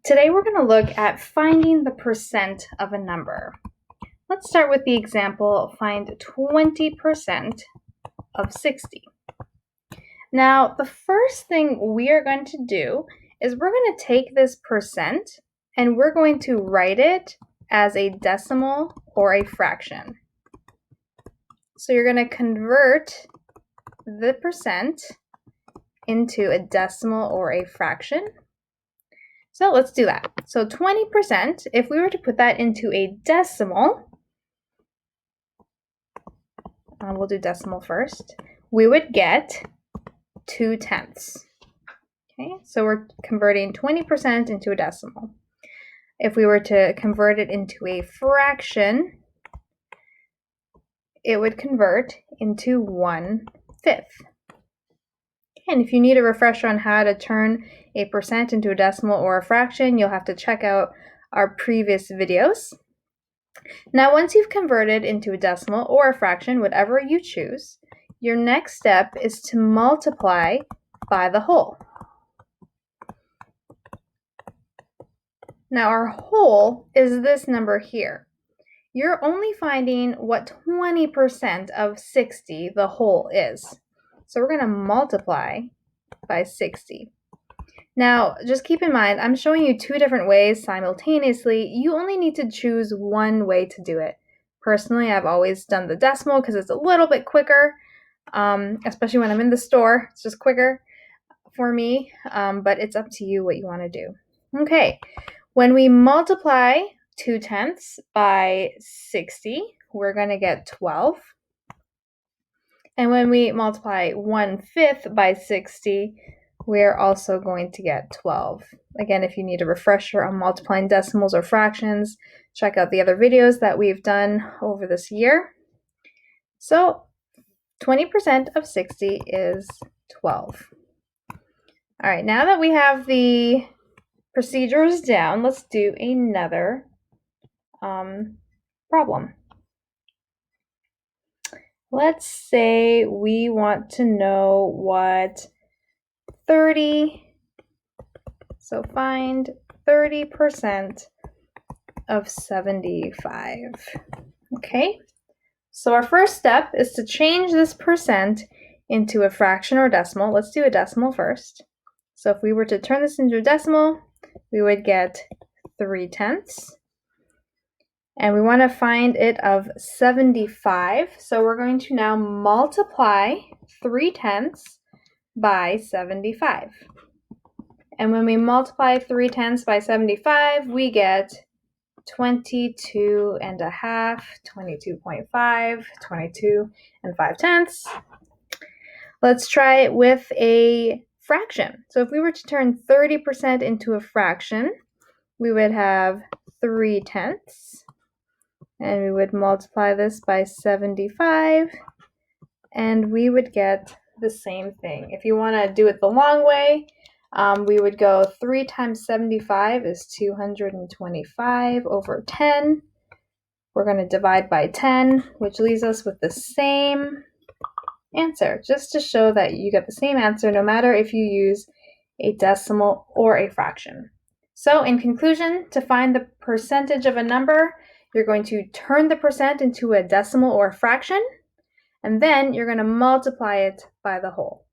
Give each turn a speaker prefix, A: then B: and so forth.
A: Today we're going to look at finding the percent of a number. Let's start with the example, find 20% of 60. Now, the first thing we are going to do is we're going to take this percent and we're going to write it as a decimal or a fraction. So you're going to convert the percent into a decimal or a fraction. So let's do that. So 20%, if we were to put that into a decimal, we'll do decimal first, we would get 2/10. Okay, so we're converting 20% into a decimal. If we were to convert it into a fraction, it would convert into 1/5. And if you need a refresher on how to turn a percent into a decimal or a fraction, you'll have to check out our previous videos. Now, once you've converted into a decimal or a fraction, whatever you choose, your next step is to multiply by the whole. Now, our whole is this number here. You're only finding what 20% of 60 the whole is. So we're going to multiply by 60. Now, just keep in mind, I'm showing you two different ways simultaneously. You only need to choose one way to do it. Personally, I've always done the decimal because it's a little bit quicker, especially when I'm in the store. It's just quicker for me, but it's up to you what you want to do. Okay, when we multiply 2/10 by 60, we're going to get 12. And when we multiply 1/5 by 60, we're also going to get 12. Again, if you need a refresher on multiplying decimals or fractions, check out the other videos that we've done over this year. So 20% of 60 is 12. All right, now that we have the procedures down, let's do another problem. Let's say we want to know what 30, so find 30% of 75. Okay, so our first step is to change this percent into a fraction or decimal. Let's do a decimal first. So if we were to turn this into a decimal, we would get 3/10. And we want to find it of 75. So we're going to now multiply 3/10 by 75. And when we multiply 3/10 by 75, we get 22.5, 22.5, 22 5/10. Let's try it with a fraction. So if we were to turn 30% into a fraction, we would have 3/10. And we would multiply this by 75, and we would get the same thing. If you want to do it the long way, we would go 3 times 75 is 225 over 10. We're going to divide by 10, which leaves us with the same answer, just to show that you get the same answer no matter if you use a decimal or a fraction. So in conclusion, to find the percentage of a number, you're going to turn the percent into a decimal or a fraction, and then you're going to multiply it by the whole.